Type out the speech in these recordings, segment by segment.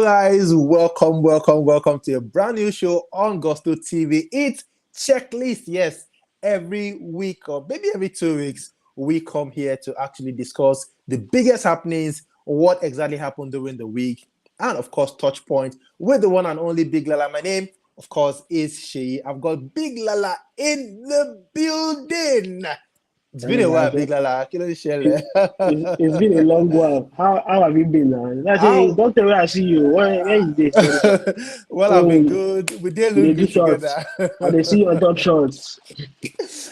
guys, welcome to a brand new show on Gusto TV. It's Checklist. Yes, every week or maybe every 2 weeks, we come here to actually discuss the biggest happenings, what exactly happened during the week, and of course, touch point with the one and only Big Lala. My name, of course, is Seyi. I've got Big Lala in the building. It's been a while, Big Lala. It's been a long while. How have you been now? That's a How? don't tell me I see you. Where you dey? Sorry. Well, I've been Oh, good. We did you look dey do good shots. together. I dey see your top shots.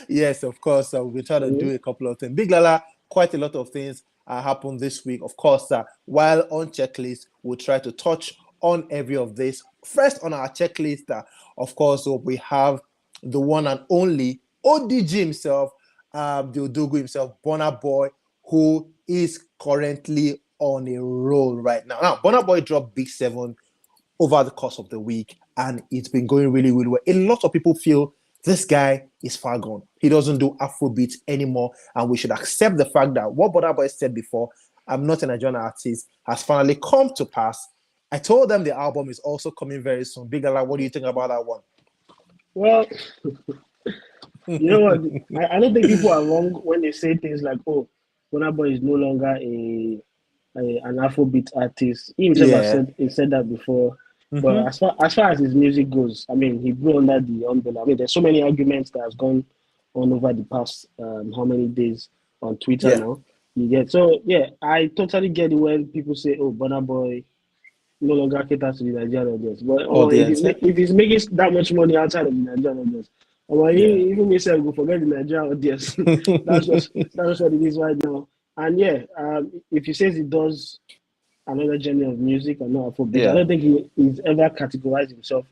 Yes, of course. We've been trying to do Mm, a couple of things. Big Lala, quite a lot of things happened this week. Of course, while on checklist, we'll try to touch on every of this. First on our checklist, of course, we have the one and only ODG himself, the Odogu himself, Burna Boy, who is currently on a roll right now. Now, Burna Boy dropped Big 7 over the course of the week, and it's been going really, really well. A lot of people feel this guy is far gone. He doesn't do Afrobeats anymore, and we should accept the fact that what Burna Boy said before, I'm not a Nigerian artist, has finally come to pass. I told them the album is also coming very soon. Big Lala, what do you think about that one? Well, you know what? I don't think people are wrong when they say things like, "Oh, Burna Boy is no longer an Afrobeat artist." He himself has Yeah. said that before. But Mm-hmm. as far as his music goes, I mean, he grew under the umbrella. I mean, there's so many arguments that has gone on over the past how many days on Twitter Yeah. now. You get so yeah, I totally get it when people say, "Oh, Burna Boy no longer caters to the Nigerian audience." But Audience. Yeah. if he's making that much money outside of the Nigerian audience, Yeah. even myself go forget the Nigerian audience. That's what it is right now. And yeah, if he says he does another genre of music and not Afrobeat, I Yeah. don't think he's ever categorized himself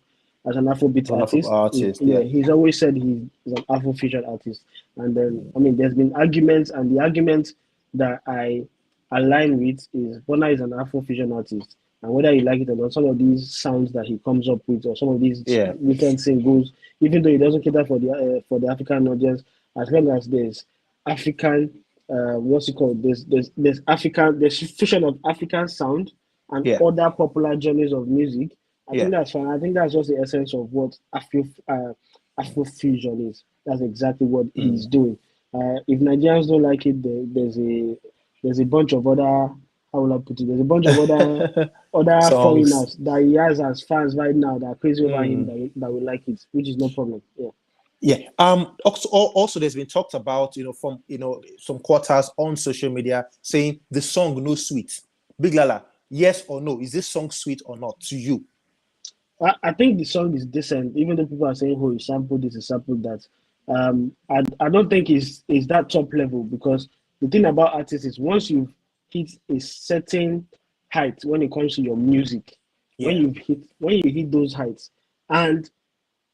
as an Afrobeat One of the artist. artists. Yeah, Yeah. he's always said he's an Afro-fusion artist. And then, I mean, there's been arguments, and the argument that I align with is Burna is an Afro-fusion artist. And whether you like it or not, some of these sounds that he comes up with, or some of these Yeah. recent singles, even though he doesn't cater for the African audience, as long as there's African, what's it called? There's fusion of African sound and Yeah. other popular genres of music. I think Yeah. that's fine. I think that's just the essence of what Afrofusion is. That's exactly what he's Mm. doing. If Nigerians don't like it, there's a bunch of other, how will I put it? There's a bunch of other Songs. foreigners that he has as fans right now that are crazy over him Mm. that will like it, which is no problem. Yeah. Yeah. Also, there's been talked about, from some quarters on social media saying the song no sweet. Big Lala, yes or no? Is this song sweet or not to you? I think the song is decent, even though people are saying, "Oh, you sampled this, you sampled that." I don't think it's that top level because the thing about artists is once you've hit a certain height when it comes to your music, Yeah. when you hit those heights, and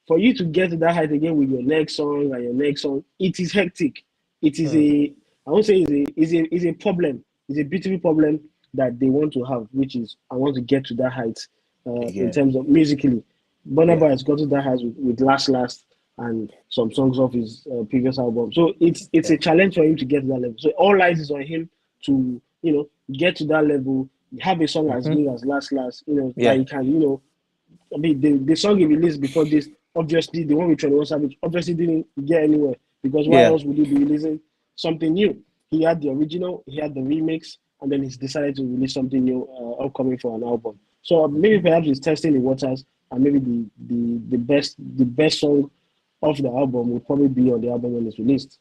for you to get to that height again with your next song and your next song, it is hectic. It is Mm. a I won't say is a problem. It's a beautiful problem that they want to have, which is I want to get to that height in Again. terms of musically. Burna Yeah. Boy has got to that height with Last Last and some songs off his previous album. So it's Yeah. a challenge for him to get to that level. So all lies is on him to get to that level, have a song as Mm-hmm. good as Last Last, that Yeah. he can I mean, the song he released before this, obviously, the one with 21 Savage, obviously didn't get anywhere because why Yeah. else would he be releasing something new? He had the original, he had the remix, and then he's decided to release something new upcoming for an album. So maybe perhaps he's testing the waters, and maybe the best song of the album will probably be on the album when it's released.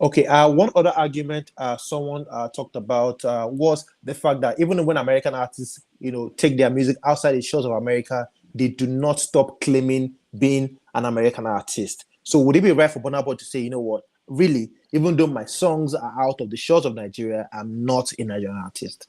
Okay. One other argument someone talked about was the fact that even when American artists, take their music outside the shores of America, they do not stop claiming being an American artist. So would it be right for Burna Boy to say, you know what, really, even though my songs are out of the shores of Nigeria, I'm not a Nigerian artist?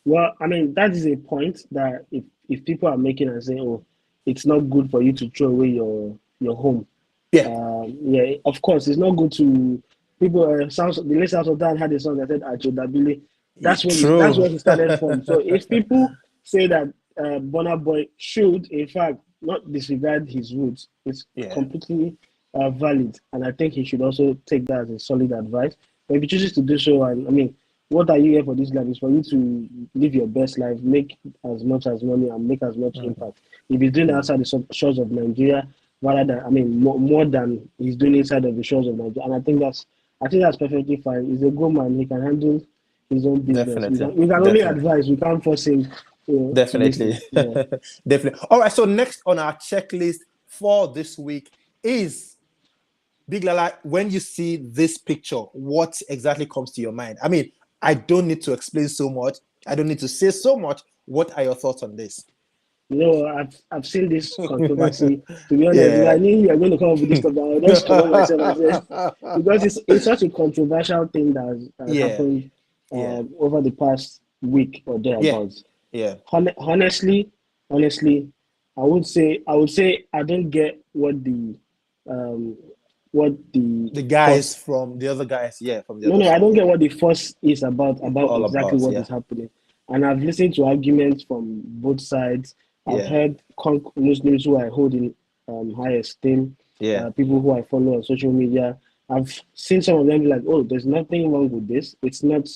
Well, I mean, that is a point that if people are making and saying, oh, it's not good for you to throw away your home. Yeah. Yeah, of course, it's not good to people. The late South Sudan had a song that said "Ajo Dabili." That's True. where he started from. So if people say that Burna Boy should, in fact, not disregard his roots, it's Yeah. completely valid, and I think he should also take that as a solid advice. But if he chooses to do so, and I mean, what are you here for this life? Is for you to live your best life, make as much as money, and make as much impact. If he's doing it outside the shores of Nigeria, rather than, I mean, more than he's doing inside of the shores of Nigeria, and I think that's perfectly fine. He's a good man. He can handle his own business. Definitely. We can only advise. We can't force him to Definitely. listen. Yeah. Definitely. All right. So next on our checklist for this week is Big Lala. When you see this picture, what exactly comes to your mind? I mean, I don't need to explain so much. I don't need to say so much. What are your thoughts on this? I've seen this controversy. To be honest, if Yeah. I knew you were going to come up with this stuff, I would just cover myself and say, because it's such a controversial thing that has Yeah. happened Yeah. over the past week or Yeah. thereabouts. Yeah. Honestly, I would say I don't get um The guys first. from the other guys, yeah, from the No, other no, I side, don't yeah. get what the fuss is about All exactly about, what yeah. is happening. And I've listened to arguments from both sides. I've Yeah. heard Muslims who I hold in high esteem, Yeah. people who I follow on social media. I've seen some of them be like, "Oh, there's nothing wrong with this. It's not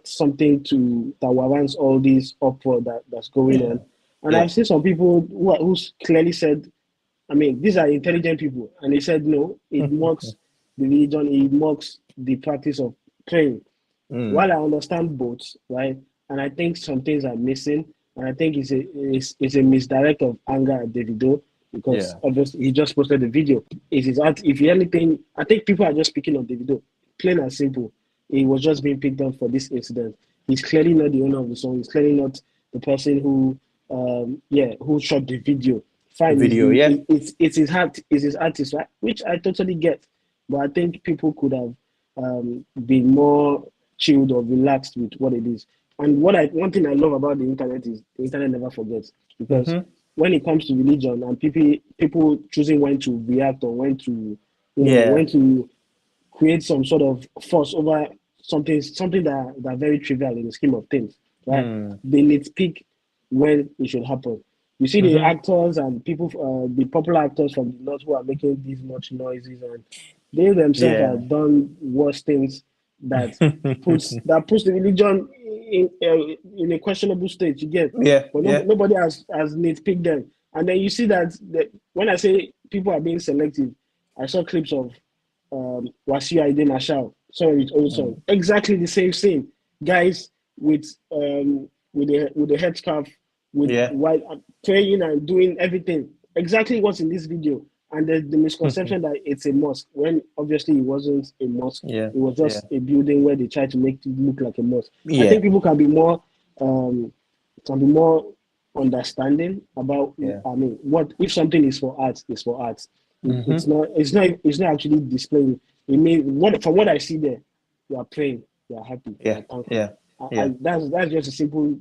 something that warrants all this uproar that's going Yeah. on." And Yeah. I've seen some people who clearly said, I mean, these are intelligent people, and they said no, it mocks the religion, it mocks the practice of praying. While I Mm. understand both, right, and I think some things are missing, and I think it's a misdirect of anger at Davido because Yeah. obviously he just posted the video. It is if anything, I think people are just picking on Davido, plain and simple. He was just being picked on for this incident. He's clearly not the owner of the song. He's clearly not the person who shot the video. Fine, is Video, the yeah. it's his artist, right? Which I totally get, but I think people could have been more chilled or relaxed with what it is. And one thing I love about the internet is the internet never forgets, because Mm-hmm. when it comes to religion and people choosing when to react or when Yeah. to create some sort of fuss over something that very trivial in the scheme of things, right? Mm. They nitpick when it should happen. You see the Mm-hmm. actors and people, the popular actors from the north who are making these much noises, and they themselves Yeah. have done worse things that puts the religion in a questionable state. You get, Yeah. but Yeah. nobody has nitpicked them. And then you see that when I say people are being selective, I saw clips of Wasiu Aide Marshall, sorry, his own song. Mm. Exactly the same thing. Guys with the headscarf, with Yeah. white praying and doing everything. Exactly what's in this video. And there's the misconception that it's a mosque, when obviously it wasn't a mosque. Yeah. It was Yeah. just a building where they tried to make it look like a mosque. I Yeah. think people um, can be more understanding about. Yeah. I mean, what if something is for art? Is for art. Mm-hmm. It's not actually displaying. It means from what I see there, you are praying, you are happy, you Yeah. are thankful. Yeah. Yeah. That's just a simple.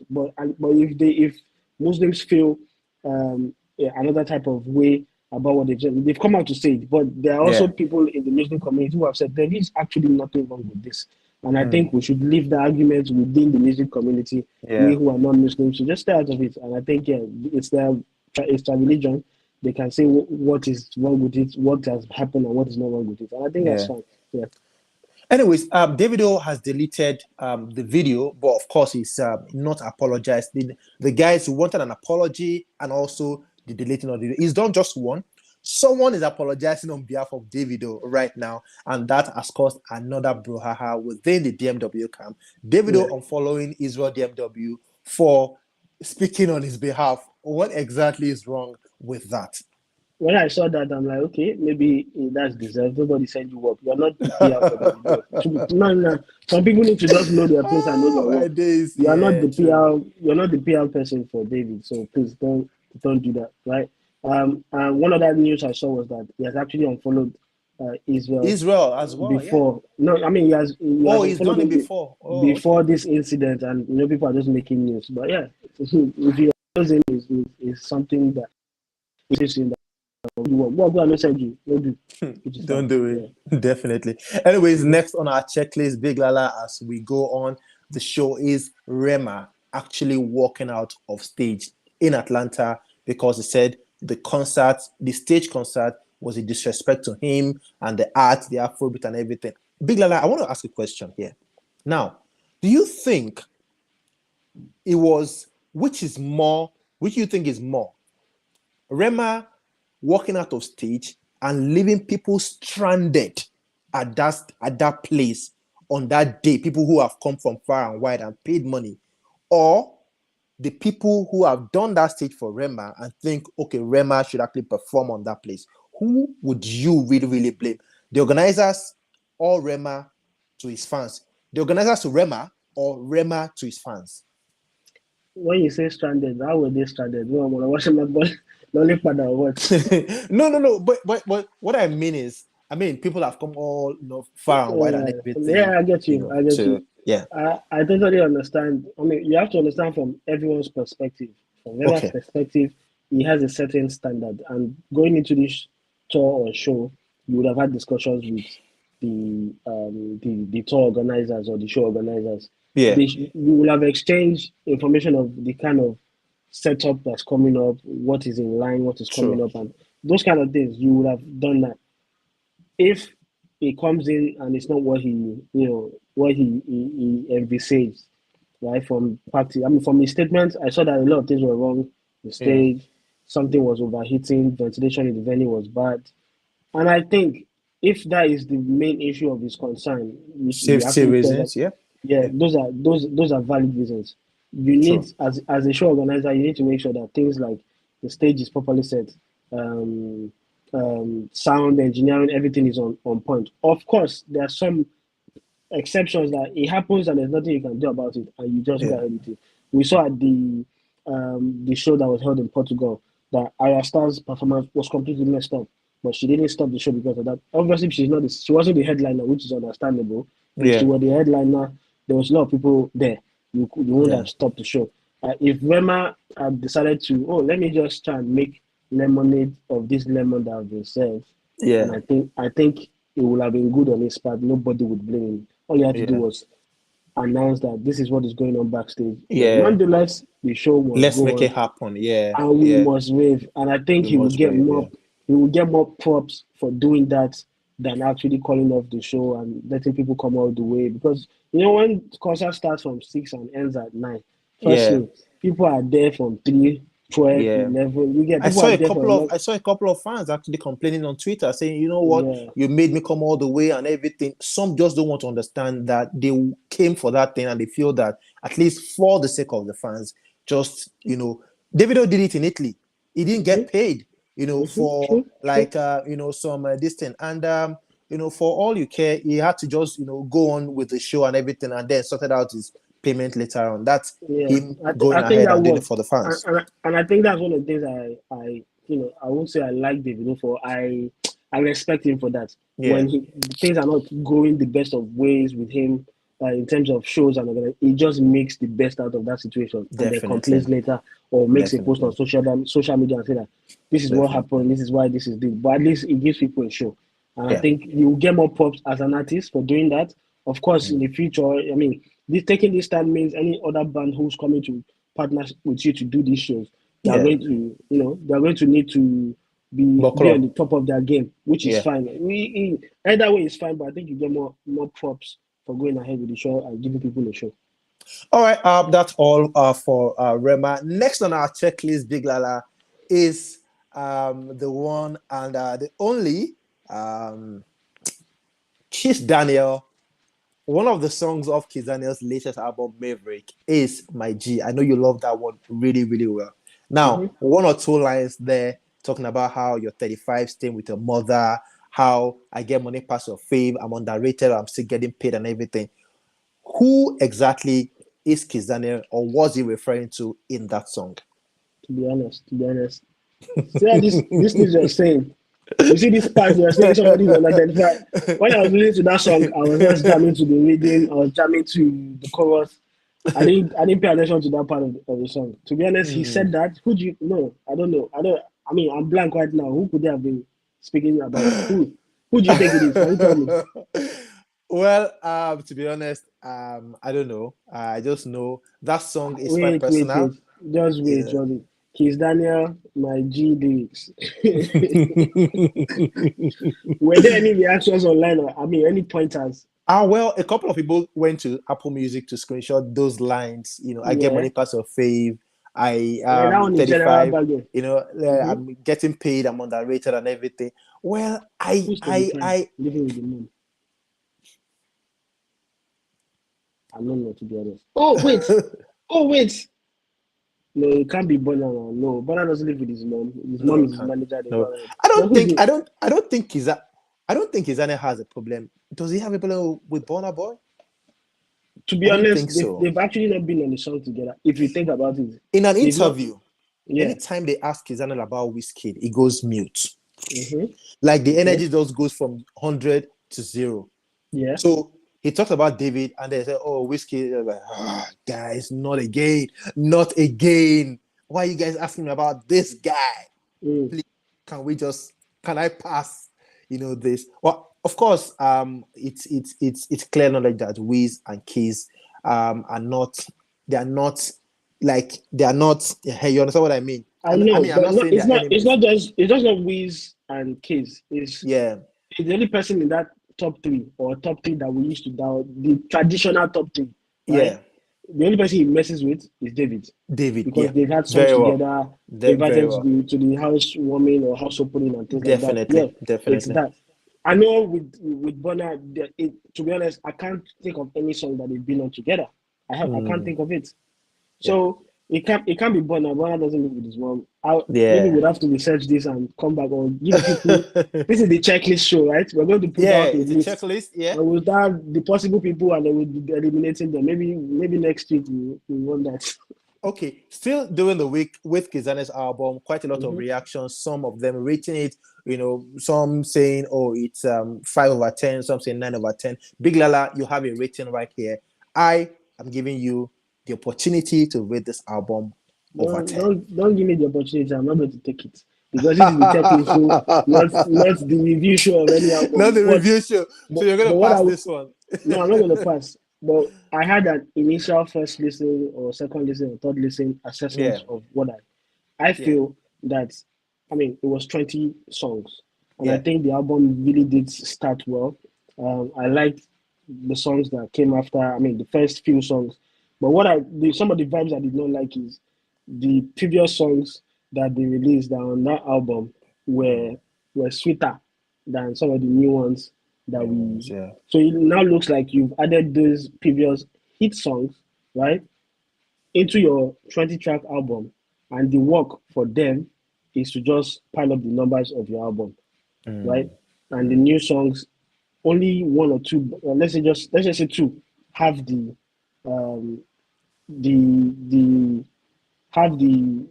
But if Muslims feel another type of way about what they've come out to say it, but there are also Yeah. people in the Muslim community who have said there is actually nothing wrong with this, and I think Mm. we should leave the argument within the music community. We Yeah. who are non-Muslims should just stay out of it, and I think it's their religion. They can say what is wrong with it, what has happened, and what is not wrong with it, and I think that's Yeah. fine. Yeah. Anyways, Davido has deleted the video, but of course he's not apologized. The guys wanted an apology and also the deleting of the video. He's done just one. Someone is apologizing on behalf of Davido right now, and that has caused another brouhaha within the DMW camp. Yeah. Davido unfollowing Israel DMW for speaking on his behalf. What exactly is wrong with that? When I saw that, I'm like, okay, maybe that's deserved. Nobody sent you work. You're not the PR for Davido. No, no. Some people need to just know their place and know their Oh, my work. days. You are not Yeah, the true. PR. You're not the PR person for David. So please don't do that, right? And one other news I saw was that he has actually unfollowed Israel Israel as well, yeah. before. No, I mean he has Oh, he's unfollowed done it him before. Oh, before okay. this incident, and people are just making news. But yeah, if he unfollows him is something that is in that. What I said you, don't do, which is Don't fine. do Yeah. it. Definitely. Anyways, Mhm. next on our checklist, Big Lala, as we go on the show, is Rema actually walking out of stage in Atlanta because he said the stage concert, was a disrespect to him and the art, the Afrobeat and everything. Big Lala, I want to ask a question here. Now, do you think it was which you think is more? Rema walking out of stage and leaving people stranded at that place on that day, people who have come from far and wide and paid money, or the people who have done that stage for Rema and think, okay, Rema should actually perform on that place? Who would you really, really blame? The organizers or Rema to his fans? The organizers to Rema or Rema to his fans? When you say stranded, how were they stranded? No, I'm watching my ball. Only father or what? No. But what I mean is, people have come all far and wide and everything, Yeah, I get you. I get to you. yeah. I totally understand. I mean, you have to understand from everyone's perspective. From everyone's Okay. perspective, he has a certain standard. And going into this tour or show, you would have had discussions with the tour organizers or the show organizers. Yeah. You will have exchanged information of the kind of setup that's coming up, what is in line, what is coming True. up, and those kind of things. You would have done that. If he comes in and it's not what he envisages, right? From party, I mean, from his statements, I saw that a lot of things were wrong. The Yeah. stage, something was overheating, ventilation in the venue was bad, and I think if that is the main issue of his concern, which he Safety actually said that, reasons. Yeah. yeah, Yeah. those are valid reasons. You need, True. as a show organizer, you need to make sure that things like the stage is properly set, um, sound engineering, everything is on point. Of course, there are some exceptions that it happens and there's nothing you can do about it, and you just go Yeah. ahead with it. We saw at the show that was held in Portugal that Aya Star's performance was completely messed up, but she didn't stop the show because of that. Obviously, she wasn't the headliner, which is understandable. If she Yeah. were the headliner, there was a lot of people there. You wouldn't Yeah. have stopped the show. If Rema had decided to, let me just try and make lemonade of this lemon that has been served, and Yeah. I think it would have been good on his part. Nobody would blame him. All he had to do Yeah. was announce that this is what is going on backstage. But Yeah. nonetheless, the show must Let's go make on, it happen. Yeah. and we Yeah. must wave. And I think We must wave. Yeah. he will get more props for doing that than actually calling off the show and letting people come all the way. Because when concert starts from 6 and ends at 9, Yeah. firstly, people are there from 3, 12, Yeah. 11. You get I people saw are a there for couple a of long. I saw a couple of fans actually complaining on Twitter saying, you know what, Yeah, you made me come all the way and everything. Some just don't want to understand that they came for that thing and they feel that at least for the sake of the fans, just Davido did it in Italy. He didn't get paid, for true, true. like some this thing. And for all you care, he had to just go on with the show and everything and then sorted out his payment later on. That's Yeah, him going I think ahead that and doing it works, for the and, fans. and and I think that's one of the things I won't say I like Davido for. I respect him for that. Yeah, When things are not going the best of ways with him, in terms of shows and he just makes the best out of that situation, and then definitely. complains later or makes a post on Definitely. social media and say that this is what Definitely. happened, this is why this is this. But at least it gives people a show, and I Yeah. think you will get more props as an artist for doing that. Of course, in Mm. the future, I mean, taking this time means any other band who's coming to partner with you to do these shows, they are Yeah. going to, they are going to need to be Buckle on the up. top of their game, which is Yeah. fine. Either way is fine, but I think you get more props for going ahead with the show and giving people a show. All right. That's all for Rema. Next on our checklist, Big Lala, is the one and the only Kiss Daniel. One of the songs of Kiss Daniel's latest album, Maverick, is My G. I know you love that one really, really well. Now, Mm-hmm. one or two lines there talking about how you're 35, staying with your mother, how I get money past your fame, I'm underrated, I'm still getting paid and everything. Who exactly is Kiss Daniel, or was he referring to in that song? To be honest, see how this things you're saying. You see this part you're saying somebody's unidentified. When I was listening to that song, I was just jamming to the rhythm. I was jamming to the chorus. I didn't pay attention to that part of the song. To be honest, he Hmm. said that. Who do you no, I don't know. I mean I'm blank right now. Who could they have been speaking about? Who do you think it is? Can you tell me? Well, to be honest, I don't know. I just know that song is quite Wait. personal. Just wait, Yeah. Jordan. Kiss Daniel, my G lyrics. Were there any reactions online or I mean any pointers? Well, a couple of people went to Apple Music to screenshot those lines. I get Yeah. money past your fave. I Yeah, that am one is general 35. bargain. Mm-hmm. I'm getting paid. I'm underrated and everything. Well, Who's 35? Living with the moon. I don't know, to be honest. Oh, wait. Oh, wait. No, it can't be Burna now. No, Burna doesn't live with his mom. His mom No, is his can't. manager. They No, go around. I Then don't who's think. it? I don't think Kizane has a problem. Does he have a problem with Burna Boy? To be I don't honest, think so. they've actually not been on the song together. If you think about it, In an they've not. interview, Yeah. anytime they ask Kizane about Wizkid, he goes mute. Mm-hmm. Like the Okay. energy just goes from 100 to 0. Yeah. So he talked about David, and they said, "Oh, Whiskey." Like, guys, not again, not again. Why are you guys asking me about this guy? Mm. Please, can I pass? This. Well, of course, it's clear knowledge that Wiz and Keys are not. They are not like they are not. Hey, you understand what I mean? I I know, mean, I'm but not no, saying they're it's enemies. not just it's just not Wiz and Kids. Yeah, It's the only person in that top three or top three that we used to down the traditional top three, right? yeah. The only person he messes with is David David, because yeah, they've had songs very well, together, invited very to well. the house warming or house opening and things like that. Yeah, Definitely, it's definitely. that. I know with Burna, to be honest, I can't think of any song that they've been on together. I can't Mm, think of it. yeah, So it can't be Burna. Burna doesn't live with his mom. Maybe yeah. we'll have to research this and come back or give people. This is the checklist show, right? We're going to put Yeah, out a it's a list, checklist. Yeah. and we'll start the possible people, and then we'll be eliminating them. Maybe next week we want that. Okay. Still during the week with Kizane's album, quite a lot of Mm-hmm. reactions. Some of them rating it. Some saying, "Oh, it's 5/10." Some saying 9/10. Big Lala, you have a rating right here. I am giving you the opportunity to rate this album over Don't 10. don't don't give me the opportunity. I'm not going to take it because this is the checklist show, not the review show of any Not album. the But review show. So but you're gonna but what pass I this one. No, I'm not going to pass. But I had an initial first listen or second listen or third listen assessment Yeah, of what I yeah, feel that, I mean, it was 20 songs. And I yeah. think the album really did start well. I liked the songs that came after, I mean, the first few songs. But some of the vibes I did not like is the previous songs that they released on that album were Mm, were sweeter than some of the new ones that new we. ones. Yeah. So it now looks like you've added those previous hit songs, right, into your 20-track album, and the work for them is to just pile up the numbers of your album, right? Mm, And the mm. new songs, only one or two, let's just say two, have um the have the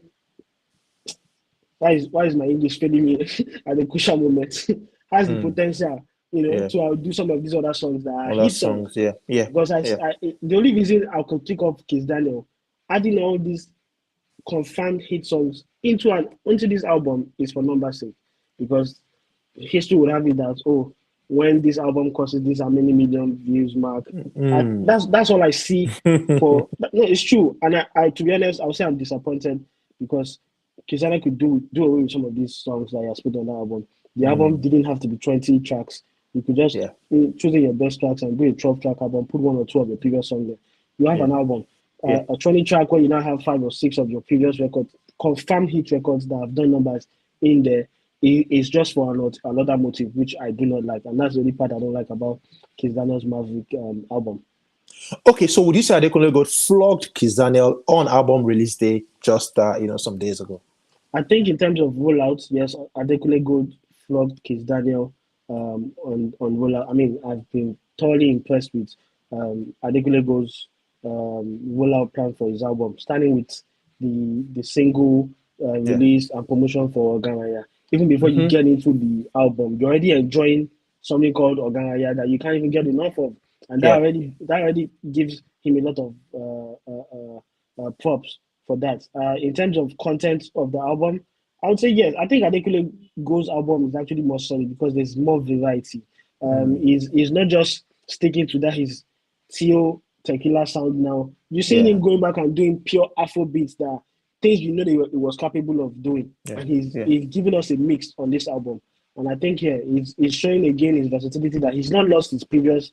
why is my English failing me at the crucial moment? Has the Mm, potential, yeah. to outdo some of these other songs that are Other hit songs. songs. Yeah. Yeah. Because Yeah. the only reason I could think of Kiss Daniel adding all these confirmed hit songs into this album is for number sake, because history would have it that, oh, when this album crosses this how many million views mark, Mm. that's all I see for. No, it's true, and I to be honest, I'll say I'm disappointed because Kisana could do away with some of these songs that he has put on the album. The album Mm. didn't have to be 20 tracks. You could just Yeah. choose your best tracks and do a 12-track album, put one or two of your previous songs there. You have Yeah. an album, Yeah. a 20-track where you now have five or six of your previous records, confirmed hit records that have done numbers in there. It's just for another motive, which I do not like, and that's the only part I don't like about Kiss Daniel's Maverick album. Okay, so would you say Adekunle Gold flogged Kiss Daniel on album release day just some days ago? I think in terms of rollouts, yes, Adekunle Gold flogged Kiss Daniel on rollout. I mean, I've been thoroughly impressed with Adekunle Gold's rollout plan for his album, starting with the single Yeah. release and promotion for Oganaya. Even before you Mm-hmm. get into the album, you're already enjoying something called Oganaya that you can't even get enough of, and that Yeah. already gives him a lot of props for that. In terms of content of the album, I would say yes. I think Adekunle Go's album is actually more solid because there's more variety. Mm. He's not just sticking to that his Tio tequila sound now. You're seeing him Yeah. going back and doing pure Afro beats that things he was capable of doing, Yeah. and he's Yeah. he's giving us a mix on this album. And I think he's showing again his versatility that he's not lost his previous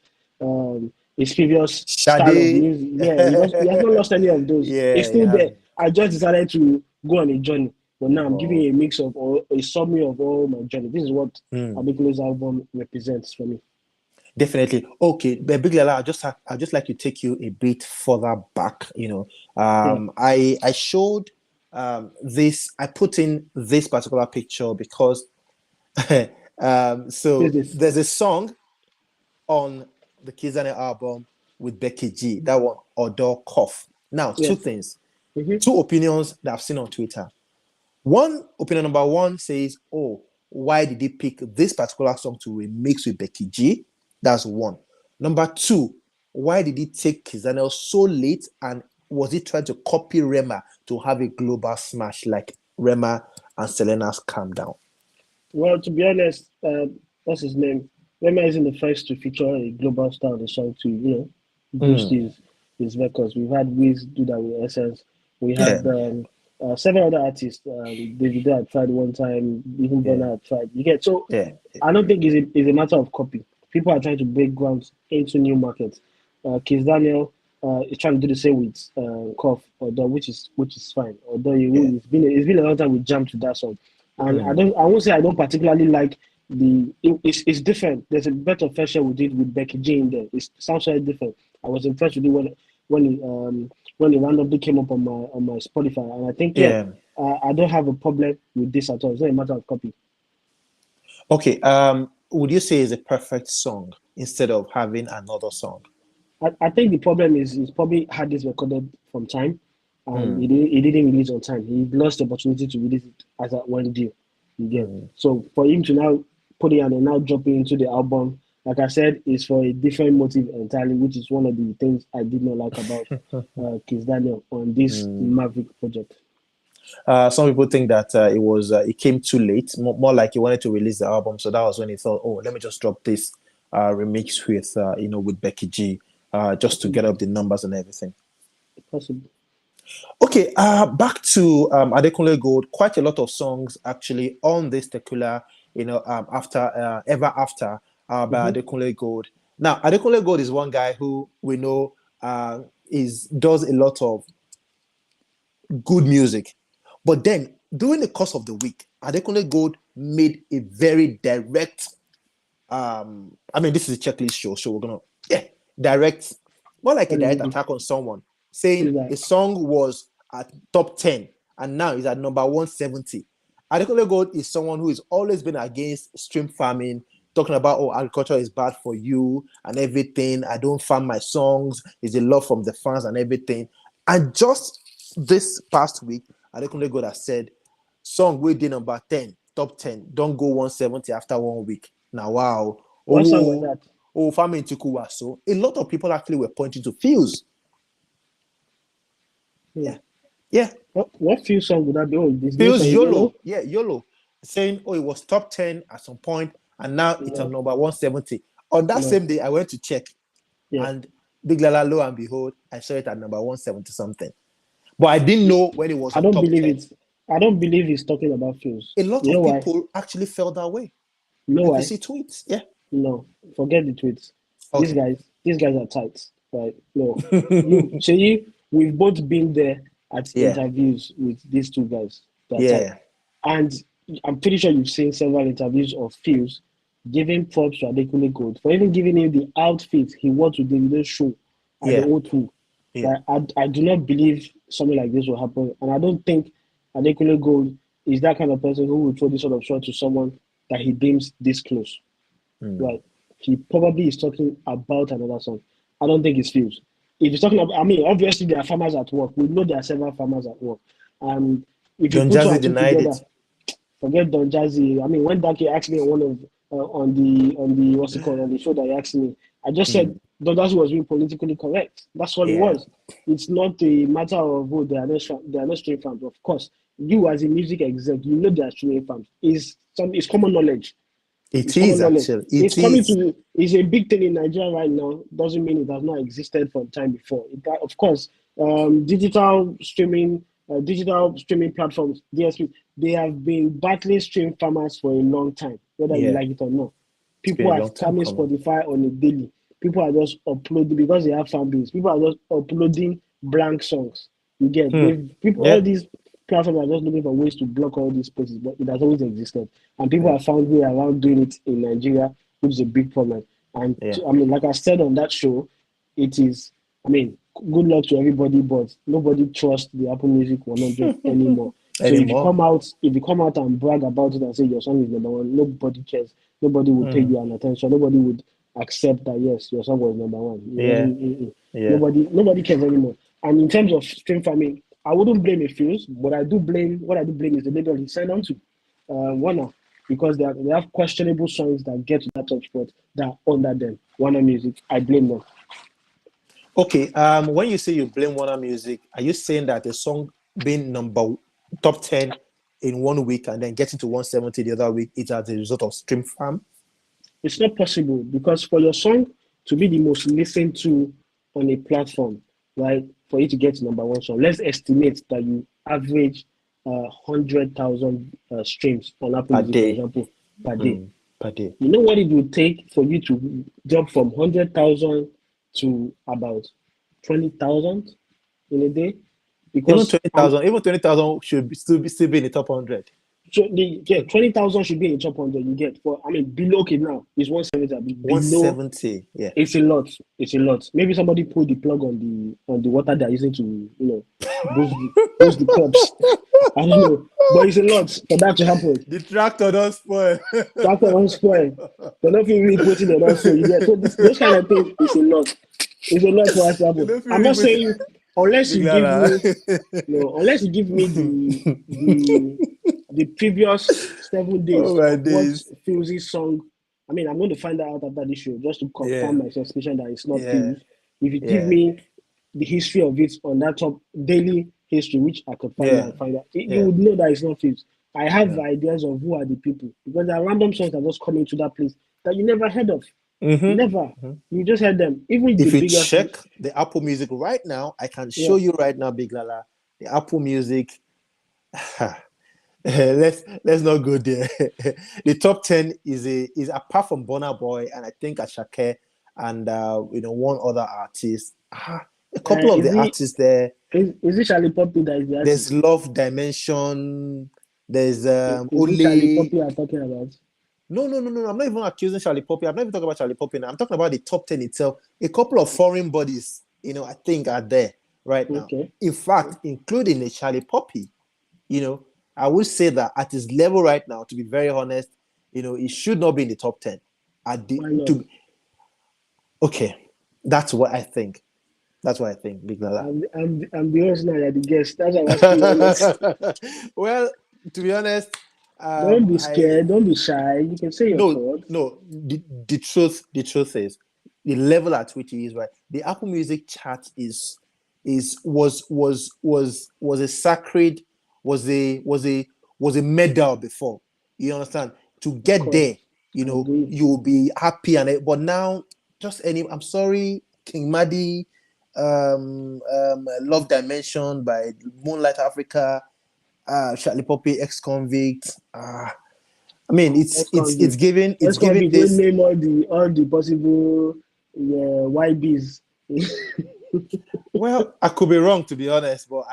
his previous style of Sade. music. Yeah, he has not lost any of those. It's Yeah, he still there. hasn't. I just decided to go on a journey. But now I'm giving Wow. you a mix of or a summary of all my journey. This is what Hmm. Adekunle's album represents for me. Definitely. Okay, but Big Lala, I just like to take you a bit further back. Yeah, I showed this. I put in this particular picture because who's so this? there's a song on the Kizane album with Becky G. That one, Odor Cough. Now, two Yes. things, Mm-hmm. two opinions that I've seen on Twitter. One opinion number one says, "Oh, why did he pick this particular song to remix with Becky G?" That's one. Number two, why did he take Kizanel so late, and was he trying to copy Rema to have a global smash like Rema and Selena's Calm Down? Well, to be honest, what's his name? Rema isn't the first to feature a global star on the song to, boost Mm, his records. We've had Wiz do that with Essence. We yeah, had several other artists. Davido had tried one time. Even yeah, Burna had tried. You get so. yeah, I don't think it's a matter of copy. People are trying to break grounds into new markets. Kiss Daniel is trying to do the same with Koff, although which is fine. Although yeah. it's been a long time we jammed to that song, and Mm, I won't say I don't particularly like it's different. There's a better version we did with Becky G in there. It sounds very different. I was impressed with it when it randomly came up on my Spotify, and I think yeah. I don't have a problem with this at all. It's not a matter of copy. Okay. Would you say it's a perfect song instead of having another song? I think the problem is he's probably had this recorded from time, and Mm, he didn't release on time. He lost the opportunity to release it as at one deal. You get mm. so for him to now put it and now drop it into the album, like I said, is for a different motive entirely, which is one of the things I did not like about Kiss Daniel on this Mm. Maverick project. Some people think that it came too late, more like he wanted to release the album, so that was when he thought, oh, let me just drop this remix with with Becky G, just to get Possible, up the numbers and everything. possible. Okay, back to Adekunle Gold. Quite a lot of songs actually on this particular, after Ever After by Mm-hmm. Adekunle Gold. Now, Adekunle Gold is one guy who we know is does a lot of good music. But then during the course of the week, Adekunle Gold made a very direct, I mean, this is a checklist show, so we're gonna direct, more like a What did direct he do? attack on someone, Is saying that a song was at top 10 and now is at number 170. Adekunle Gold is someone who has always been against stream farming, talking about, oh, agriculture is bad for you and everything. I don't farm my songs. It's a love from the fans and everything. And just this past week, Adekunle God has said, song we did number 10, top 10, don't go 170 after 1 week. Now, wow. what song was Oh, that? oh, Fami Tukuwa. So a lot of people actually were pointing to Fuse. Hmm. Yeah. Yeah. What few song would that be? Oh, this new Fuse song, YOLO. Yellow. Yeah, YOLO. Saying, oh, it was top 10 at some point, and now it's on No, number 170. On that no, same day, I went to check, yeah. and Big Lala, lo and behold, I saw it at number 170 something. But I didn't know when it was I on don't top believe 10. it. I don't believe he's talking about Fuse. A lot You know of why? people actually felt that way. You know If you why? see tweets, yeah. No, forget the tweets. Okay. These guys are tight. Right? No, we've both been there at Yeah. interviews with these two guys. They're tight, Yeah. and I'm pretty sure you've seen several interviews of Fuse giving props to Adekunle Gold for even giving him the outfit he wore to Davido's show at the Yeah. O2. Yeah. Right? I do not believe something like this will happen, and I don't think Adekunle Gold is that kind of person who will throw this sort of shot to someone that he deems this close. Mm. Right. He probably is talking about another song. I don't think it's Fuse. If he's talking about, I mean, obviously there are farmers at work. We know there are several farmers at work. And if you Don put two Jazzy and two denied together, it. forget Don Jazzy. I mean, when Daki asked me on one of on the what's it called on the show that he asked me, I just said Mm. Don Jazzy was being politically correct. That's all it Yeah. was. It's not a matter of they are not stream fans. Of course, you as a music exec, you know they are stream fans. It's common knowledge. It It's common is knowledge. actually. It's It coming is. to. It's a big thing in Nigeria right now. Doesn't mean it has not existed from time before. Of course, digital streaming platforms (DSP), they have been battling stream farmers for a long time, whether you Yeah. like it or not. It's People been a are long time scamming coming. Spotify on a daily. people are just uploading because they have fan base. People are just uploading blank songs. You get people. All Yeah. these platforms are just looking for ways to block all these places, but it has always existed, and people have found way around doing it in Nigeria, which is a big problem. And Yeah. I mean, like I said on that show, it is. I mean, good luck to everybody, but nobody trusts the Apple Music 100 anymore. So Anymore. if you come out and brag about it and say your song is number one, nobody cares. Nobody would pay you an attention. Nobody would accept that yes, your song was number one. It Yeah. wasn't. Yeah. Nobody cares anymore. And in terms of stream farming, I wouldn't blame a Fuse, but I do blame is the label he signed on to, Warner, because they have questionable songs that get to that top spot that are under them. Warner Music, I blame them. Okay. When you say you blame Warner Music, are you saying that a song being top 10 in 1 week and then getting to 170 the other week is as a result of stream farm? It's not possible because for your song to be the most listened to on a platform, right, for you to get to number one song, let's estimate that you average 100,000 streams on Apple Music, for example, per day. Per day. You know what it would take for you to jump from 100,000 to about 20,000 in a day? Because even 20,000 should still be in the top 100. So 20,000 should be in the top 100. You get below. Okay, now it's 170. Below, 170, yeah. It's a lot. It's a lot. Maybe somebody pulled the plug on the water they're using to boost the crops. I don't know, but it's a lot for that to happen. The tractor don't spoil. Tractor don't spoil. They're not really putting it on. So you get those kind of things. It's a lot. It's a lot for us to happen. I'm not saying unless you give me the previous 7 days of what Fuse's song. I mean, I'm going to find that out after this show just to confirm my suspicion that it's not Fuse. If you give me the history of it on that top daily history, which I could find out, you would know that it's not Fuse. I have ideas of who are the people because there are random songs that just come into that place that you never heard of. Never. You just heard them. Even if you check the Apple Music right now, I can show you right now, Big Lala, the Apple Music. Let's not go there. The top 10 is apart from Burna Boy and I think Ashake and one other artist. A couple of the artists there. Is it Charlie Poppy that is the artist? There's Love Dimension. There's only Charlie Poppy you're talking about. No. I'm not even accusing Charlie Poppy. I'm not even talking about Charlie Poppy now. I'm talking about the top 10 itself. A couple of foreign bodies, I think are there right now. Okay. In fact, including the Charlie Poppy, I would say that at his level right now, to be very honest, it should not be in the top 10. Okay, that's what I think. Big Lala. I'm the host now, you're the guest. That's what I was Well, to be honest, don't be scared. Don't be shy. You can say your thoughts. No. The truth is, the level at which he is right. The Apple Music chart was a sacred, was a medal before. You understand? To get there, you will be happy but now I'm sorry, King Madi, Love Dimension by Moonlight Africa. Charlie Poppy, ex-convict. I mean, it's giving this. Name all the possible YBs. Well, I could be wrong, to be honest, but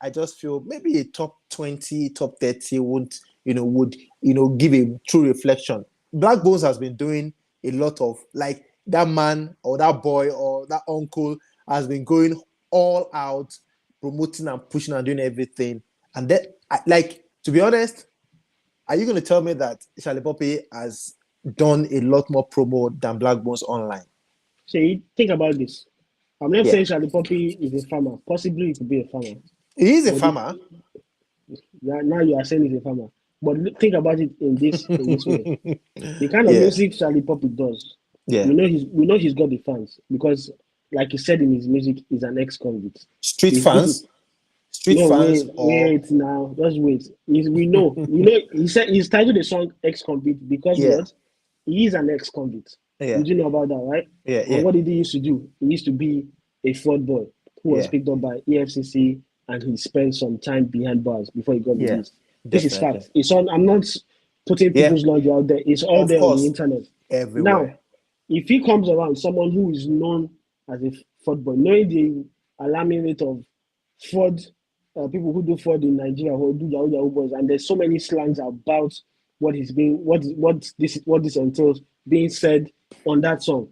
I just feel maybe a top 20, top 30 would give a true reflection. Black Bones has been doing a lot of that man or that boy or that uncle has been going all out, promoting and pushing and doing everything. And then, to be honest, are you going to tell me that Charlie Poppy has done a lot more promo than Black Bones online? So think about this. I'm not saying Charlie Poppy is a farmer. Possibly he could be a farmer. He is a farmer. Now you are saying he's a farmer. But think about it in this way. The kind of music Charlie Poppy does, we know he's got the fans because, like he said in his music, he's an ex-convict. Street fans. Wait now, just wait. We know. He said he's titled the song "Ex-Convict" because what? He is an ex-convict. Yeah. Did you know about that, right? Yeah. And what did he used to do? He used to be a fraud boy who was picked up by EFCC and he spent some time behind bars before he got released. This is fact. It's on. I'm not putting people's laundry out there. It's all there on the internet. Everywhere. if he comes around someone who is known as a fraud boy, knowing the alarming rate of fraud, people who do fraud in Nigeria who do Yahoo boys, and there's so many slangs about what this entails being said on that song,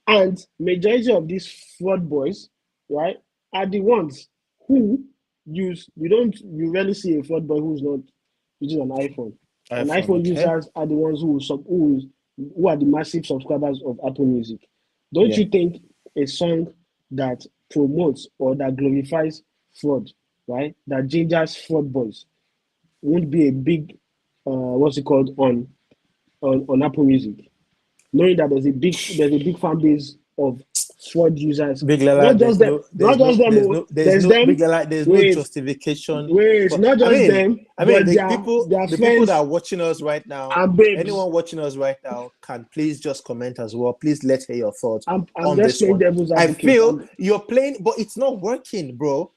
and majority of these fraud boys, right, are the ones who you rarely see a fraud boy who's not using an iPhone. And iPhone, iPhone okay. users are the ones who are the massive subscribers of Apple Music. Don't you think a song that promotes or that glorifies fraud, right, that gingers fraud boys, won't be a big, what's it called, on Apple Music, knowing that there's a big fan base of fraud users, Big Lala, not just them, there's there's no them. Big Lala, there's no Wait, justification. wait, But not just them, but their the people that friends are watching us right now, and babes. anyone watching us right now, can please just comment as well. Please let's hear your thoughts I'm on just this playing one. devil's I advocate. feel you're playing, but it's not working, bro.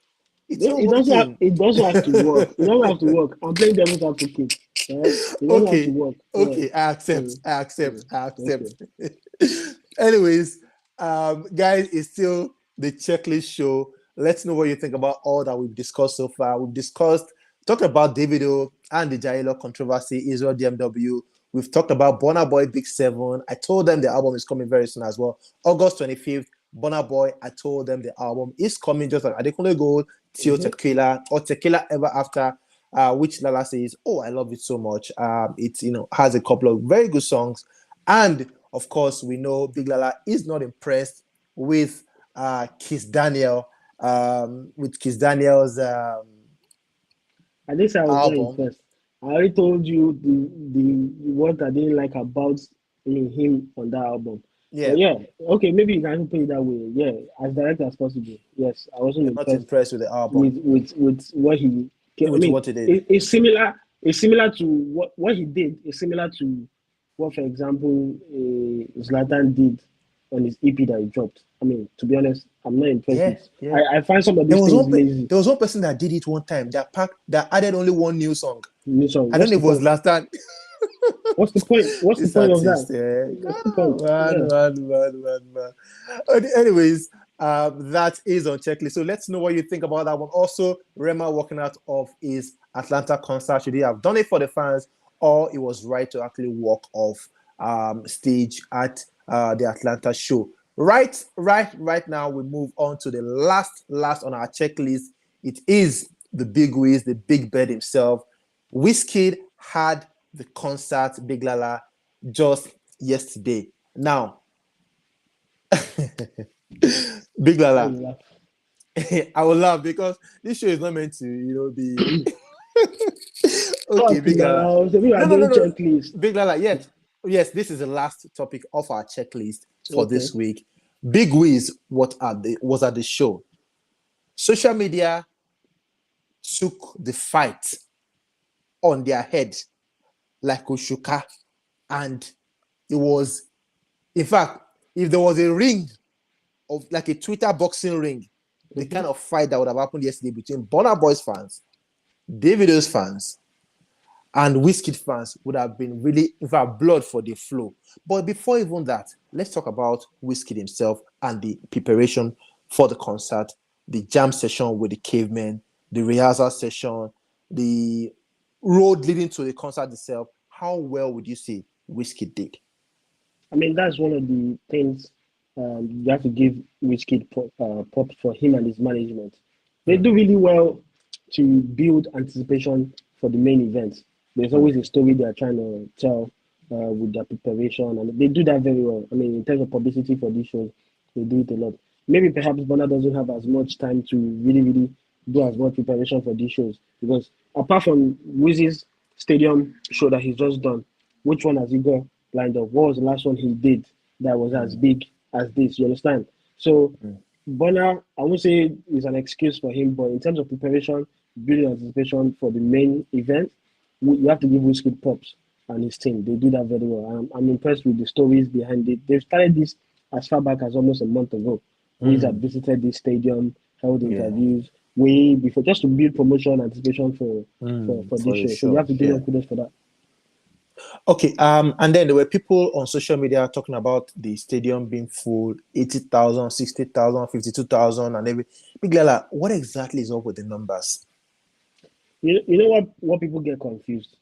It's not working. It doesn't have to work. It doesn't have to work. I'm playing devil's advocate. Right? It doesn't have to Okay, work. Yeah. okay, I accept, Mm, I accept, mm, I accept. okay. Anyways, guys, it's still the checklist show. Let's know what you think about all that we've discussed so far. Talked about Davido and the Jaye controversy, Israel DMW. We've talked about Burna Boy Big 7. I told them the album is coming very soon as well. August 25th, Burna Boy, I told them the album is coming just like Adekunle Gold, Tio Tequila, or Tequila Ever After, which Lala says, oh, I love it so much. It has a couple of very good songs. And of course, we know Big Lala is not impressed with Kiss Daniel, with Kiss Daniel's I didn't say I was not album. impressed. I already told you the what I didn't like about him on that album. Yeah, But yeah, okay, maybe you can put it that way. Yeah, as direct as possible. Yes, I wasn't you're not impressed impressed with the album, with what he. I with mean, what it did. it's similar. It's similar to what he did. It's similar to what, for example, Zlatan did on his EP that he dropped. I mean, to be honest, I'm not impressed Yeah, with. yeah. I find some of these things lazy. There was one person that did it one time that added only one new song. New song. I don't What's know the if it was point? last time. What's the point? What's the This point of that? artist, yeah. What's the point? Yeah. Man. Anyways, that is on checklist. So let's know what you think about that one. Also, Rema walking out of his Atlanta concert. Should he have done it for the fans, or it was right to actually walk off stage at the Atlanta show? Right now, we move on to the last on our checklist. It is the big Wiz, the big bird himself. Wizkid had the concert Big Lala just yesterday. Now, Big Lala, I will laugh because this show is not meant to, be okay. Big Lala, no. Big Lala, yes. This is the last topic of our checklist for this week. Big Wiz was at the show. Social media took the fight on their head like Oshuka, and it was, in fact, if there was a ring of like a Twitter boxing ring, the kind of fight that would have happened yesterday between Burna Boy's fans, Davido's fans, and Wizkid fans would have been really, in fact, blood for the flow. But before even that, let's talk about Wizkid himself and the preparation for the concert, the jam session with the cavemen, the rehearsal session, the road leading to the concert itself. How well would you say Wizkid did? I mean, that's one of the things you have to give Wizkid props for him and his management. They do really well to build anticipation for the main events. There's always a story they are trying to tell with their preparation, and they do that very well. I mean, in terms of publicity for these shows, they do it a lot. Maybe perhaps Burna doesn't have as much time to really do as much preparation for these shows, because apart from Wiz's stadium show that he's just done, which one has he got lined up? What was the last one he did that was as big as this? You understand? So Burna, I won't say is an excuse for him, but in terms of preparation, building anticipation for the main event, you have to give Wizkid props and his team. They do that very well. I'm impressed with the stories behind it. They've started this as far back as almost a month ago. Wiz had visited this stadium, held interviews way before, just to build promotion anticipation for this show. So you have to give them kudos for that. Okay, and then there were people on social media talking about the stadium being full, 80,000, 60,000, 52,000, and every. Big Lala, what exactly is up with the numbers? You know what people get confused.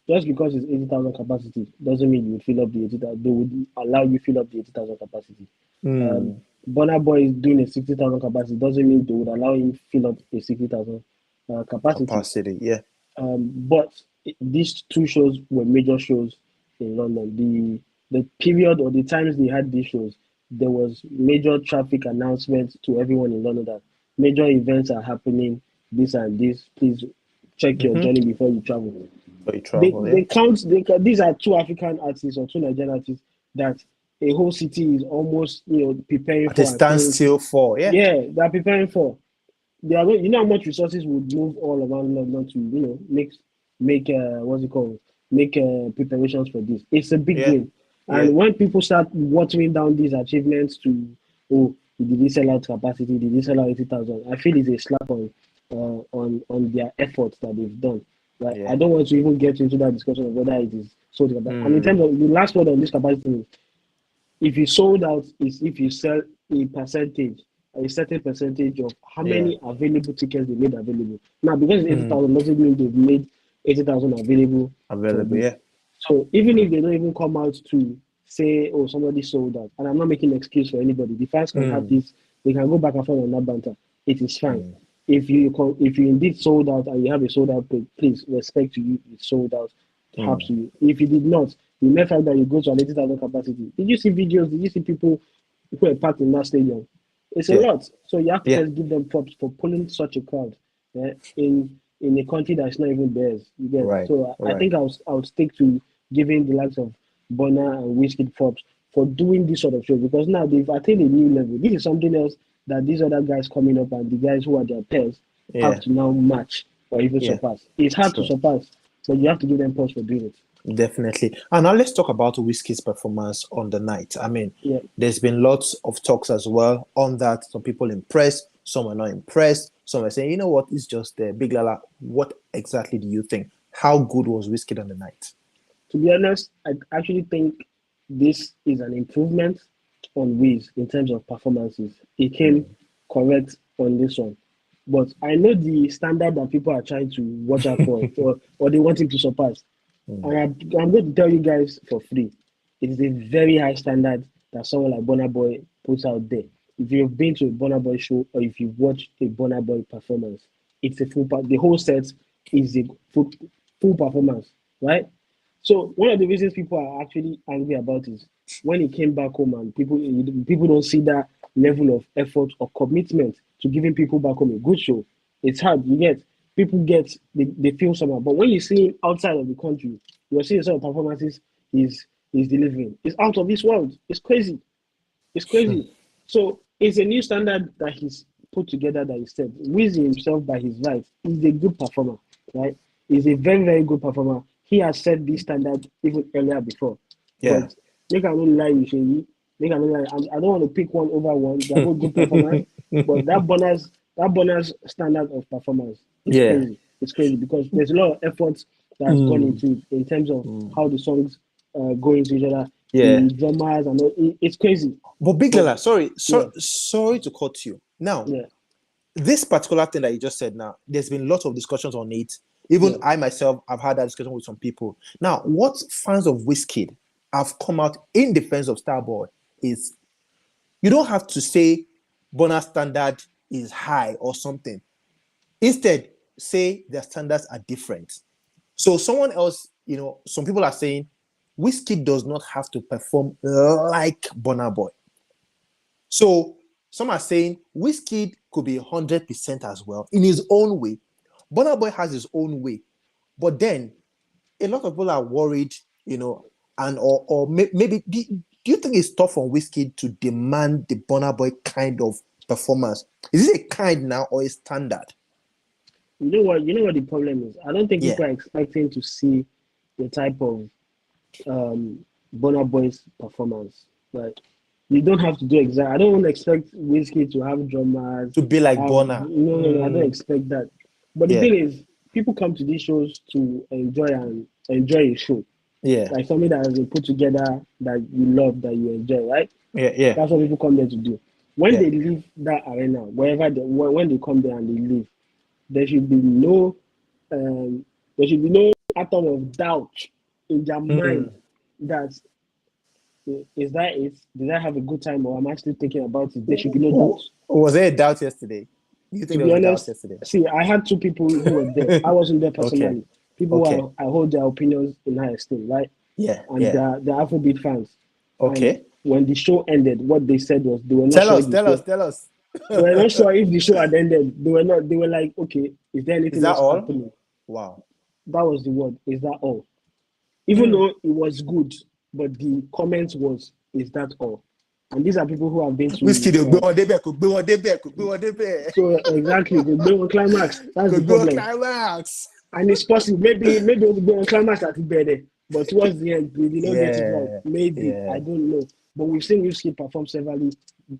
Just because it's 80,000 capacity doesn't mean you would fill up the 80,000. They would allow you fill up the 80,000 capacity. Um, Hmm, Burna Boy is doing a 60,000 capacity doesn't mean they would allow him fill up a 60,000 capacity. capacity, yeah. But these two shows were major shows in London. The period or the times they had these shows, there was major traffic announcements to everyone in London that major events are happening, this and this. Please check your Mm-hmm. journey before you travel. For you They travel, yeah. they count these are two African artists or two Nigerian artists that a whole city is almost preparing At a for and saying, standstill for, yeah. yeah, they're preparing for. They are, you know how much resources would move all around London to make what's it called, make preparations for this. It's a big Yeah, win, yeah. and when people start watering down these achievements to, oh, did they sell out capacity, did they sell out 80,000, I feel it's a slap on their efforts that they've done. Like, I Yeah. don't want to even get into that discussion of whether it is sold out. And in Hmm. terms of the last word on this capacity, if you sold out is if you sell a percentage, a certain percentage of how Yeah. many available tickets they made available. Now, because it's Hmm. 80,000 doesn't mean they've made 80,000 available for Available, this. yeah. So even if they don't even come out to say, oh, somebody sold out, and I'm not making an excuse for anybody, the fans can have Hmm. this, they can go back and forth on that banter. It is fine. Hmm. If you indeed sold out and you have a sold out plate, please respect to you, it's sold out. Hmm. Haps to you. If you did not, you may find that you go to an 80,000 capacity. Did you see videos? Did you see people who are packed in that stadium? It's a Yeah. lot. So you have to Yeah. first give them props for pulling such a crowd in a country that's not even theirs. You get. Right. So I Right. think I would stick to giving the likes of Burna and Wizkid props for doing this sort of show because now they've attained a new level. This is something else that these other guys coming up and the guys who are their peers have Yeah. to now match or even Yeah. surpass. It's hard to True. surpass, but you have to give them props for doing it. Definitely. And now let's talk about Whiskey's performance on the night. I mean, Yeah. there's been lots of talks as well on that. Some people impressed, some are not impressed. Some are saying, you know what, it's just Big Lala. What exactly do you think? How good was Whiskey on the night? To be honest, I actually think this is an improvement on Wiz in terms of performances. He came Mm. correct on this one. But I know the standard that people are trying to watch out for, or they want him to surpass. And Mm. I'm going to tell you guys for free, it is a very high standard that someone like Burna Boy puts out there. If you've been to a Burna Boy show or if you've watched a Burna Boy performance, it's a the whole set is a full performance, right? So one of the reasons people are actually angry about is when he came back home and people don't see that level of effort or commitment to giving people back home a good show. It's hard. You get people they feel somehow, but when you see him outside of the country, you're seeing some performances he's delivering. It's out of this world. It's crazy. It's crazy. So it's a new standard that he's put together that he said. Wiz himself by his right is a good performer, right? He's a very, very good performer. He has set this standard even earlier before. Yeah. But make I no lie with Seyi, make I no lie. I don't want to pick one over one. They're both good performers, but that bonus standard of performance is Yeah. crazy. It's crazy because there's a lot of effort that's gone Mm. into it in terms of Mm. how the songs go into each other, Yeah. the drummers and all. It's crazy. But Big But Lala, sorry, yeah, sorry to cut you. Now, yeah, this particular thing that you just said now, there's been lots of discussions on it. Even yeah. I myself have had that discussion with some people. Now, what fans of Wizkid have come out in defense of Starboy is you don't have to say bonus standard is high or something. Instead, say their standards are different. So someone else, some people are saying Wizkid does not have to perform like Burna Boy. So some are saying Wizkid could be 100% as well in his own way. Burna Boy has his own way. But then a lot of people are worried, and or maybe do you think it's tough on Wizkid to demand the Burna Boy kind of performance? Is it a kind now or a standard? You know what the problem is? I don't think Yeah. people are expecting to see the type of Burna Boy's performance. Like you don't have to do exact. I don't expect Whiskey to have drummers. To be like Have Burna. no. I don't expect that. But the Yeah. thing is, people come to these shows to enjoy a show. Yeah. like something that has been put together that you love, that you enjoy, right? Yeah. Yeah. That's what people come there to do. When Yeah. they leave that arena, wherever when they come there and they leave, there should be no um, there should be no atom of doubt in their mind Mm. that is that it? Did I have a good time or am I still thinking about it? There should be no doubt. Was there a doubt yesterday? Do you To think there be was a doubt honest, yesterday? see, I had two people who were there. I wasn't there Okay. personally. People Okay. who I hold their opinions in high esteem, right? Yeah. And Yeah. they're Afrobeat fans. And Okay. when the show ended, what they said was they were not Tell sure us. if the Tell us. show Tell us. they were not sure if the show had ended. They were not. They were like, okay, is there Is anything that else all? happening? Wow. That was the word. Is that all? Even Hmm. though it was good, but the comment was, is that all? And these are people who have been Wizkid ò gbé to. wọn débẹ̀, kò gbé wọn débẹ̀, kò gbé wọn débẹ̀. So exactly, they go on climax. That's Kò the gbé wọn problem. climax. And it's possible. Maybe we'll go on climax at the better. But towards the end, we did not get it right. Yeah. Maybe. I Yeah. don't know. But we've seen Wizkid perform severally.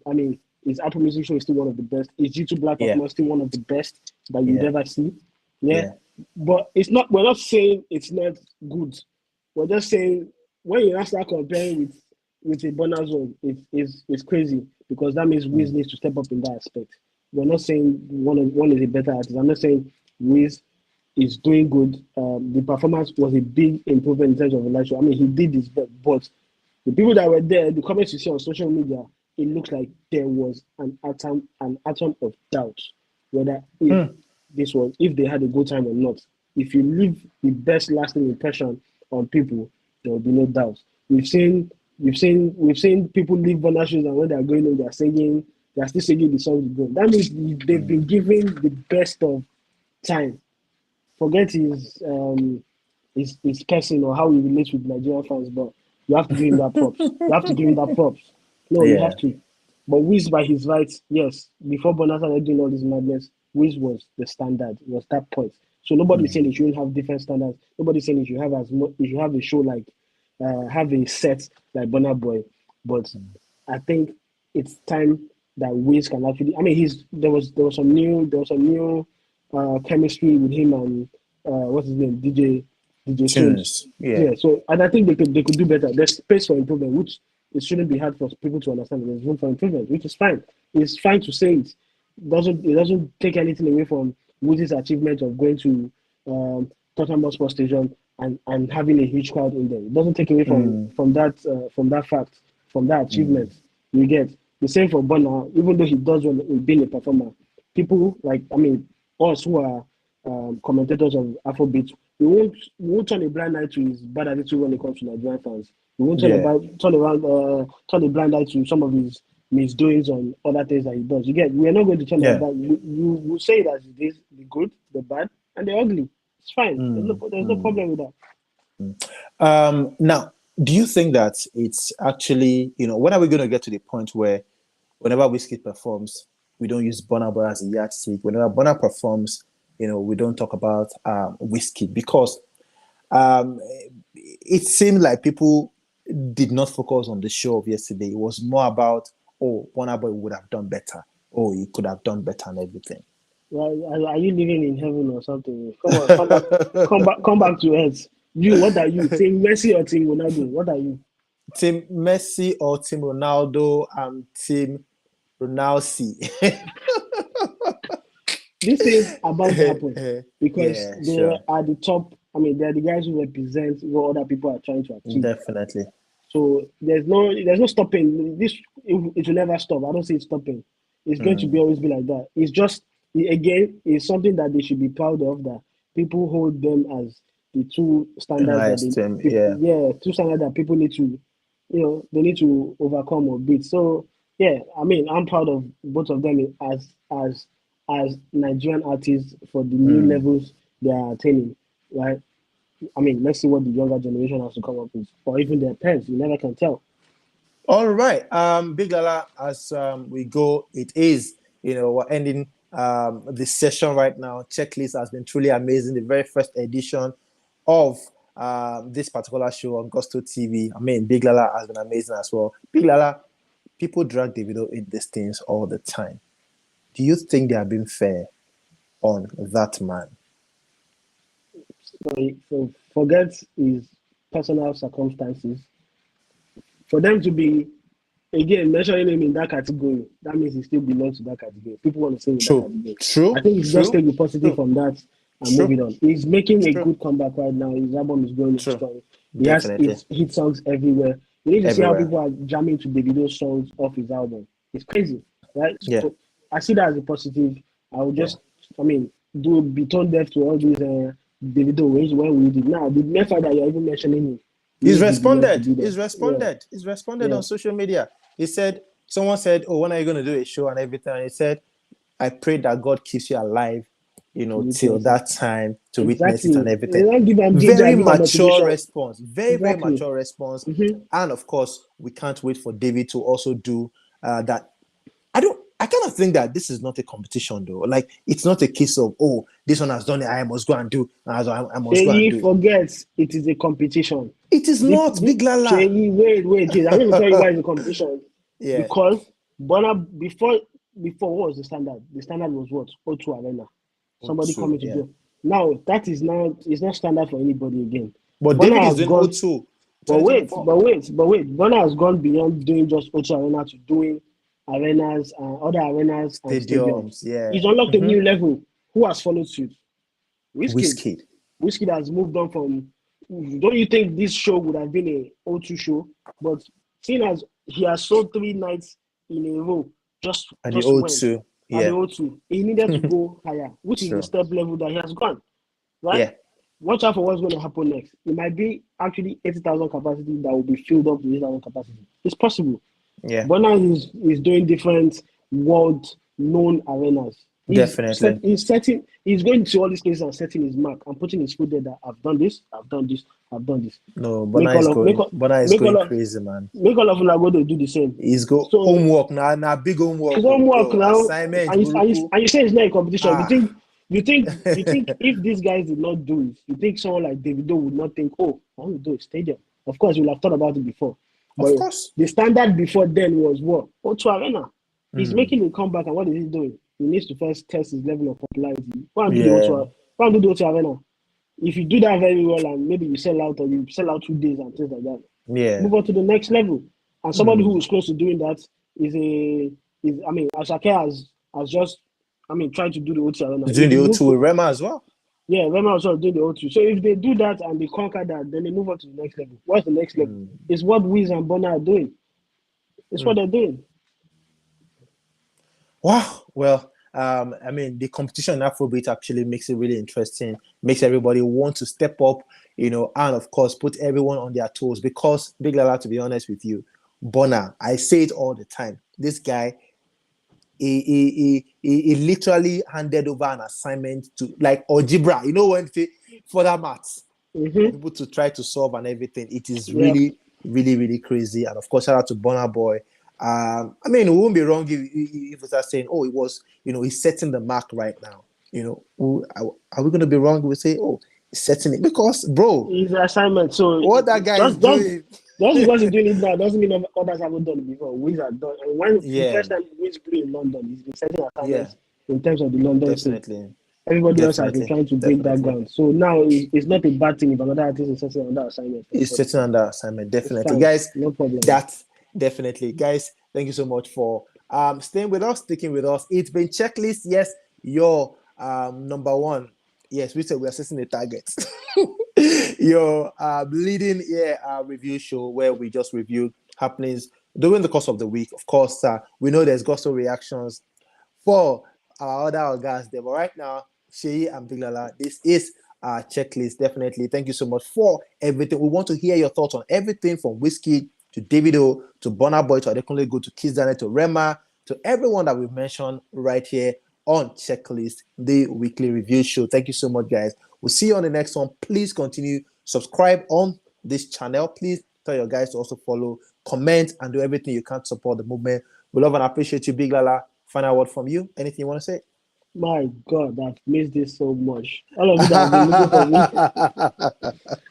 I mean, his Apple Music show is still one of the best. His YouTube Black Yeah. performance still one of the best that you'd Yeah. ever see. Yeah. Yeah. But it's not, we're not saying it's not good. We're just saying when you now start comparing with a bonus one, it's crazy because that means Wiz needs to step up in that aspect. We're not saying one is a better artist. I'm not saying Wiz is doing good. The performance was a big improvement in terms of live show. I mean, he did his best, but the people that were there, the comments you see on social media, it looks like there was an atom of doubt whether if if they had a good time or not. If you leave the best lasting impression on people, there will be no doubt. We've seen people leave bonus shows and when they're going home, they're still singing the songs again. That means they've been given the best of time. Forget his person or how he relates with Nigerian fans, but you have to give him that props. You have to give him that props. No, you Yeah. have to. But Wiz by his rights, yes, before Bonner started doing all this madness, Wiz was the standard, was that point. So nobody's saying you shouldn't have different standards. Nobody's saying you should have you should have a show like have a set like Burna Boy. But I think it's time that Wiz can actually. I mean, there was some new chemistry with him and what's his name, DJ Tunes. Tunes. Yeah. Yeah. So and I think they could do better. There's space for improvement, which it shouldn't be hard for people to understand. There's room for improvement, which is fine. It's fine to say it. It doesn't take anything away from Woody's achievement of going to Tottenham Sports Station and having a huge crowd in there. It doesn't take away from that fact, from that achievement. You get the same for Bonner, even though he does well in being a performer. People like us who are commentators of Afrobeats, we won't turn a blind eye to his bad attitude when it comes to Nigerian fans. We won't Yeah. turn a blind eye to some of his misdoings on other things that he does. You get, we are not going to turn Yeah. that. You will say it as it is, the good, the bad, and the ugly. It's fine. There's no problem with that. Now, do you think that it's actually, when are we going to get to the point where whenever Wizkid performs, we don't use Burna Boy as a yardstick? Whenever Burna performs, we don't talk about Wizkid because it seemed like people did not focus on the show of yesterday. It was more about, Burna Boy would have done better. Oh, he could have done better and everything. Well, are you living in heaven or something? Come on, come back to earth. You, what are you? Team Messi or Team Ronaldo? What are you? Team Messi or Team Ronaldo? I'm Team Ronaldo. These things are about to happen because Yeah, they sure. are the top. I mean, they're the guys who represent what other people are trying to achieve. Definitely. So there's no stopping. It will never stop. I don't see it stopping. It's going to be always be like that. It's just again, it's something that they should be proud of, that people hold them as the two standards two standards that people need to, they need to overcome or beat. So yeah, I mean, I'm proud of both of them as Nigerian artists for the new levels they are attaining, right? I mean, let's see what the younger generation has to come up with, or even their parents. You never can tell. All right, Big Lala. As we go, it is we're ending this session right now. Checklist has been truly amazing. The very first edition of this particular show on Gusto TV. I mean, Big Lala has been amazing as well. Big Lala, people drag Davido in these things all the time. Do you think they are being fair on that man? So forget his personal circumstances, for them to be again mentioning him in that category, that means he still belongs to that category. People want to say in that True. category. True. I think it's just take the positive from that and True. moving on. He's making a True. good comeback right now. His album is going True. strong. He has Definitely. hit songs everywhere. You need to see how Everywhere. people are jamming to Davido's songs off his album. It's crazy, right? Yeah. So I see that as a positive. I would just, be tone deaf to all these Davido ways when we did. Now, the mere fact that you're even mentioning him, He's needs the video to responded. be there. He's responded. He's responded Yeah. on social media. He said, someone said, "Oh, when are you going to do a show and everything?" And he said, "I pray that God keeps you alive, till that time to witness it and everything." They don't give them ginger, Very give them mature motivation. response. Very, very Exactly. mature response. Mhm. And of course, we can't wait for David to also do that. I kind of think that this is not a competition though. Like, it's not a case of, oh, this one has done it, I must go and do. I must go and do Seyi it. forgets it is a competition. It is not, Big Lala. Seyi, wait. I'm going to tell you why it's a competition. Yeah. Because Burna, before what was the standard? The standard was what? O2 Arena. Somebody O2, coming to yeah. do. Now that is now, it's not standard for anybody again. But Burna David is has doing gone, O2. but wait. 2024. Burna has gone beyond doing just O2 Arena to doing arenas and other arenas and stadiums. Stadiums, yeah. He's unlocked a new level. Who has followed suit? Wizkid. Wizkid has moved on from. Don't you think this show would have been a O2 show? But seeing as he has sold 3 nights in a row, just And the went O2, at yeah. the O2, he needed to go higher, which is the step level that he has gone. Right? Yeah. Watch out for what's going to happen next. It might be actually 80,000 capacity that will be filled up to 80,000 capacity. It's possible. Yeah. But now he's doing different world-known arenas. Definitely. He's going to all these places and setting his mark and putting his foot there that I've done this, I've done this, I've done this. No, Burna is going crazy, man. Make all of them are going to do the same. He's go homework now, big homework. His homework bro. now. Assignment, and you say it's not a competition. You think if these guys did not do it, you think someone like Davido would not think, oh, I want to do a stadium. Of course, you'll have thought about it before. But of course. The standard before then was what? O2 Arena. He's making a comeback, and what is he doing? He needs to first test his level of popularity. Go and do the O2 Arena. If you do that very well, and maybe you sell out, or you sell out 2 days and things like that, move on to the next level. And somebody who is close to doing that is Asake has just tried to do the O2 Arena. He's doing the O2 with Rema as well. Yeah, Rema also doing the O2. So if they do that and they conquer that, then they move on to the next level. What's the next level? It's what Wiz and Burna are doing. It's what they're doing. Wow. Well, the competition in Afrobeat actually makes it really interesting, makes everybody want to step up, and of course, put everyone on their toes. Because, Big Lala, to be honest with you, Burna, I say it all the time, this guy, he literally handed over an assignment to, like, algebra, when they for that maths, for people to try to solve and everything. It is really, really, really crazy. And of course, shout out to Burna Boy. We won't be wrong if we start saying, oh, it was, he's setting the mark right now. Are we going to be wrong if we say, oh, he's setting it? Because, bro, it's an assignment. So what that guy is doing. Just because he's doing it now doesn't mean others haven't done it before. Wiz had done. And when the first time Wiz blew in London, he's been setting assignments in terms of the London scene. Everybody else has been trying to break that ground. So now it's not a bad thing if another artist is setting another assignment. He's setting another assignment, definitely. Guys, no problem. That's definitely. Guys, thank you so much for staying with us, sticking with us. It's been Checklist. Yes, your number 1. Yes, we said we are setting the targets. Your leading review show where we just review happenings during the course of the week. Of course, we know there's gospel reactions for our other guys there. But right now, Seyi and Big Lala, this is our checklist. Definitely. Thank you so much for everything. We want to hear your thoughts on everything from Wizkid to Davido to Burna Boy to Adekunle Gold to Kiss Daniel to Rema to everyone that we've mentioned right here on Checklist, the weekly review show. Thank you so much, guys. We'll see you on the next one. Please continue subscribe on this channel. Please tell your guys to also follow, comment, and do everything you can to support the movement. We love and appreciate you, Big Lala. Final word from you. Anything you want to say? My God, I've missed this so much. All of you that have been looking for me.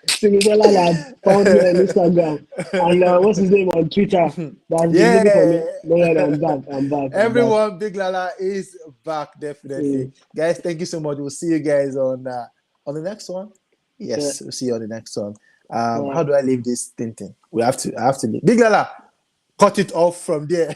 Seyi Big Lala found me on Instagram. And what's his name on Twitter? That's been looking for me. No, I'm back. Everyone, Big Lala is back, definitely. Guys, thank you so much. We'll see you guys on the next one. Yes, we'll see you on the next one. Wow. How do I leave this thing? I have to leave. Big Lala, cut it off from there.